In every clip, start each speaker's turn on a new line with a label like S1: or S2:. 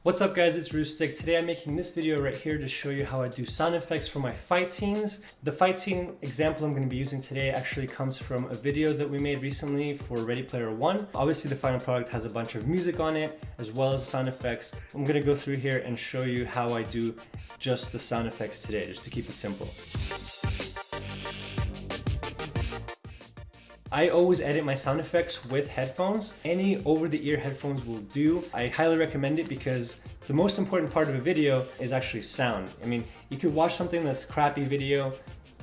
S1: What's up guys, it's Roostic. Today I'm making this video right here to show you how I do sound effects for my fight scenes. The fight scene example I'm going to be using today actually comes from a video that we made recently for Ready Player One. Obviously the final product has a bunch of music on it as well as sound effects. I'm going to go through here and show you how I do just the sound effects today, just to keep it simple. I always edit my sound effects with headphones. Any over-the-ear headphones will do. I highly recommend it because the most important part of a video is actually sound. I mean, you could watch something that's crappy video,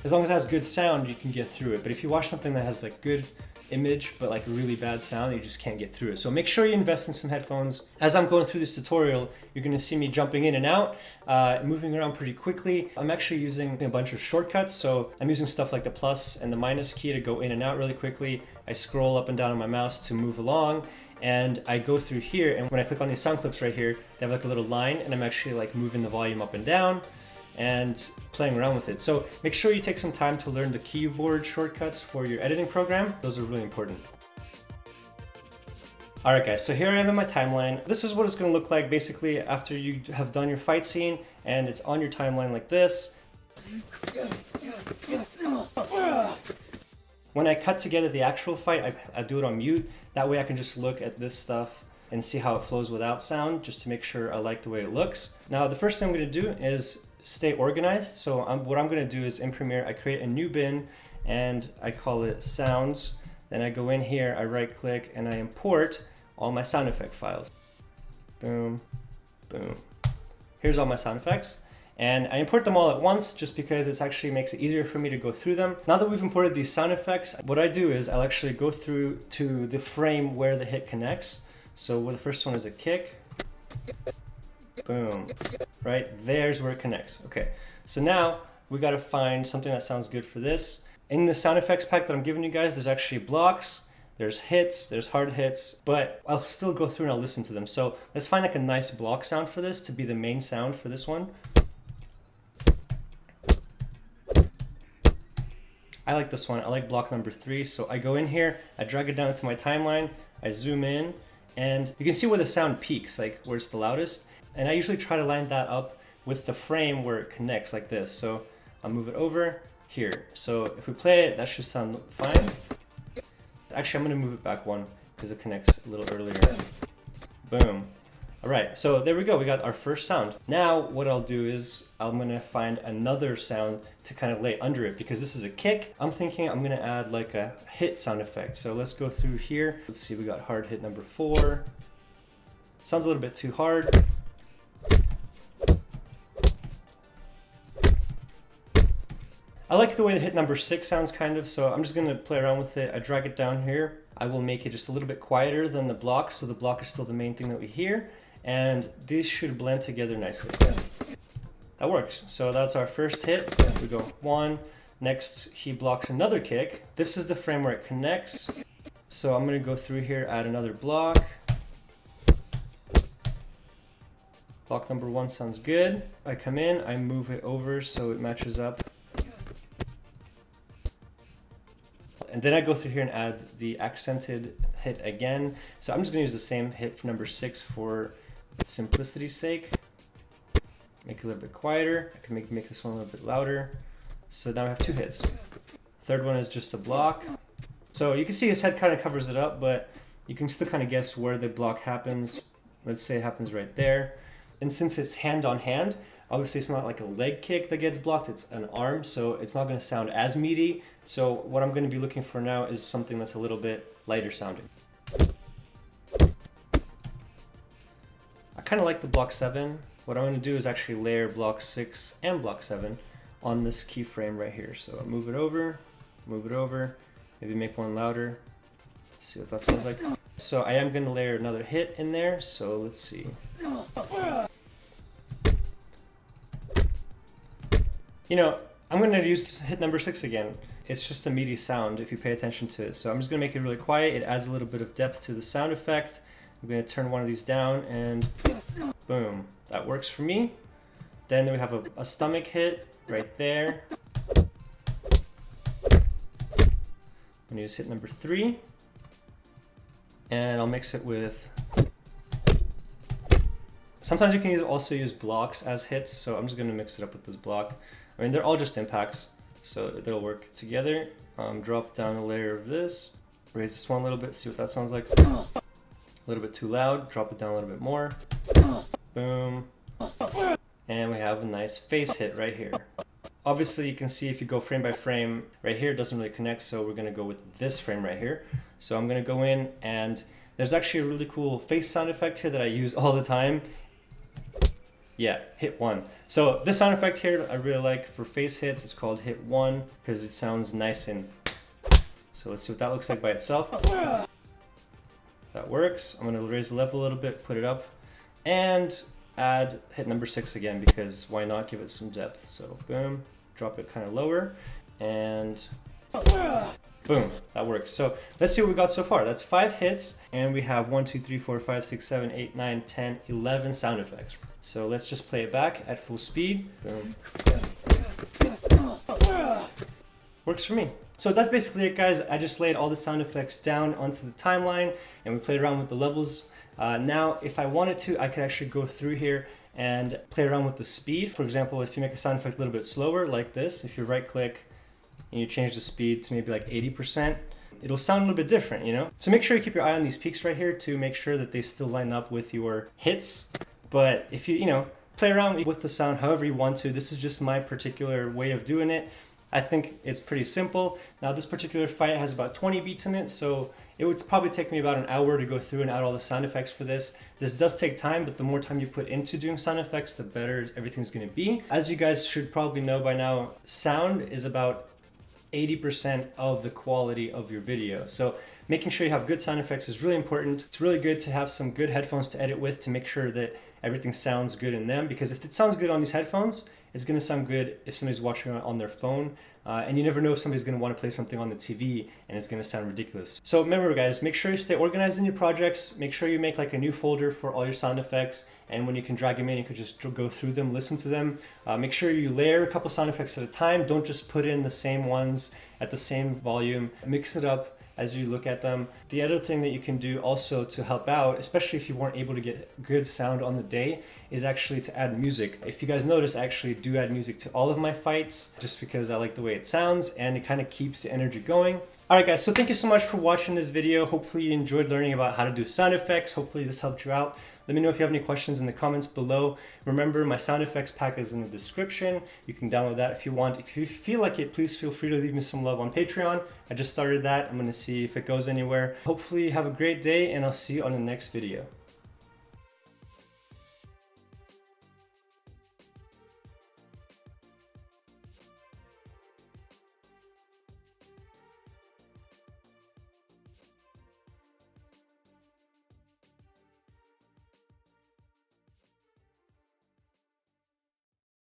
S1: as long as it has good sound, you can get through it. But if you watch something that has like good image but like really bad sound, you just can't get through it. So make sure you invest in some headphones. As I'm going through this tutorial, you're going to see me jumping in and out, moving around pretty quickly. I'm actually using a bunch of shortcuts, so I'm using stuff like the plus and the minus key to go in and out really quickly. I scroll up and down on my mouse to move along, and I go through here, and when I click on these sound clips right here, they have like a little line, and I'm actually like moving the volume up and down and playing around with it. So make sure you take some time to learn the keyboard shortcuts for your editing program. Those are really important. Alright guys, so here I am in my timeline. This is what it's going to look like basically after you have done your fight scene and it's on your timeline like this. When I cut together the actual fight, I do it on mute. That way I can just look at this stuff and see how it flows without sound, just to make sure I like the way it looks. Now the first thing I'm going to do is stay organized. So what I'm going to do is in Premiere, I create a new bin and I call it sounds. Then I go in here, I right click and I import all my sound effect files. Boom, boom. Here's all my sound effects. And I import them all at once just because it actually makes it easier for me to go through them. Now that we've imported these sound effects, what I do is I'll actually go through to the frame where the hit connects. So the first one is a kick. Boom. Right, there's where it connects. Okay, so now we got to find something that sounds good for this. In the sound effects pack that I'm giving you guys, there's actually blocks, there's hits, there's hard hits, but I'll still go through and I'll listen to them. So let's find like a nice block sound for this to be the main sound for this one. I like this one. I like block number 3. So I go in here, I drag it down to my timeline, I zoom in, and you can see where the sound peaks, like where it's the loudest. And I usually try to line that up with the frame where it connects like this. So I'll move it over here. So if we play it, that should sound fine. Actually, I'm gonna move it back one because it connects a little earlier. Boom. All right, so there we go. We got our first sound. Now what I'll do is I'm gonna find another sound to kind of lay under it because this is a kick. I'm thinking I'm gonna add like a hit sound effect. So let's go through here. Let's see, we got hard hit number 4. Sounds a little bit too hard. I like the way the hit number 6 sounds kind of, so I'm just going to play around with it. I drag it down here. I will make it just a little bit quieter than the block, so the block is still the main thing that we hear, and these should blend together nicely. That works. So that's our first hit. We go 1. Next, he blocks another kick. This is the frame where it connects. So I'm going to go through here, add another block. Block number 1 sounds good. I come in, I move it over so it matches up. And then I go through here and add the accented hit again. So I'm just gonna use the same hit for number 6 for simplicity's sake. Make it a little bit quieter. I can make this one a little bit louder. So now I have 2 hits. Third one is just a block. So you can see his head kind of covers it up, but you can still kind of guess where the block happens. Let's say it happens right there. And since it's hand on hand, obviously it's not like a leg kick that gets blocked, it's an arm, so it's not going to sound as meaty. So what I'm going to be looking for now is something that's a little bit lighter sounding. I kind of like the block 7. What I'm going to do is actually layer block 6 and block 7 on this keyframe right here. So I'll move it over, maybe make one louder. Let's see what that sounds like. So I am going to layer another hit in there, so let's see. You know, I'm going to use hit number 6 again. It's just a meaty sound if you pay attention to it. So I'm just going to make it really quiet. It adds a little bit of depth to the sound effect. I'm going to turn one of these down and boom. That works for me. Then we have a stomach hit right there. I'm going to use hit number 3. And I'll mix it with Sometimes you can also use blocks as hits, so I'm just gonna mix it up with this block. I mean, they're all just impacts, so they'll work together. Drop down a layer of this, raise this one a little bit, see what that sounds like. A little bit too loud, drop it down a little bit more. Boom. And we have a nice face hit right here. Obviously, you can see if you go frame by frame, right here it doesn't really connect, so we're gonna go with this frame right here. So I'm gonna go in, and there's actually a really cool face sound effect here that I use all the time. Yeah, hit one. So this sound effect here I really like for face hits. It's called hit one because it sounds nice and... So let's see what that looks like by itself. That works. I'm gonna raise the level a little bit, put it up, and add hit number 6 again, because why not, give it some depth. So boom, drop it kind of lower, and boom, that works. So let's see what we got so far. That's 5 hits, and we have 1, 2, 3, 4, 5, 6, 7, 8, 9, 10, 11 sound effects. So let's just play it back at full speed. Boom. Works for me. So that's basically it, guys. I just laid all the sound effects down onto the timeline, and we played around with the levels. Now, if I wanted to, I could actually go through here and play around with the speed. For example, if you make a sound effect a little bit slower, like this, if you right click and you change the speed to maybe like 80%, it'll sound a little bit different, you know? So make sure you keep your eye on these peaks right here to make sure that they still line up with your hits. But if you know, play around with the sound however you want to. This is just my particular way of doing it. I think it's pretty simple. Now, this particular fight has about 20 beats in it, so it would probably take me about an hour to go through and add all the sound effects for this. This does take time, but the more time you put into doing sound effects, the better everything's gonna be. As you guys should probably know by now, sound is about 80% of the quality of your video. So making sure you have good sound effects is really important. It's really good to have some good headphones to edit with to make sure that everything sounds good in them, because if it sounds good on these headphones, it's gonna sound good if somebody's watching on their phone. And you never know if somebody's gonna wanna play something on the TV and it's gonna sound ridiculous. So remember, guys, make sure you stay organized in your projects. Make sure you make like a new folder for all your sound effects. And when you can drag them in, you can just go through them, listen to them. Make sure you layer a couple sound effects at a time. Don't just put in the same ones at the same volume. Mix it up as you look at them. The other thing that you can do also to help out, especially if you weren't able to get good sound on the day, is actually to add music. If you guys notice, I actually do add music to all of my fights just because I like the way it sounds and it kind of keeps the energy going. Alright guys, so thank you so much for watching this video. Hopefully you enjoyed learning about how to do sound effects. Hopefully this helped you out. Let me know if you have any questions in the comments below. Remember, my sound effects pack is in the description. You can download that if you want. If you feel like it, please feel free to leave me some love on Patreon. I just started that. I'm gonna see if it goes anywhere. Hopefully you have a great day, and I'll see you on the next video.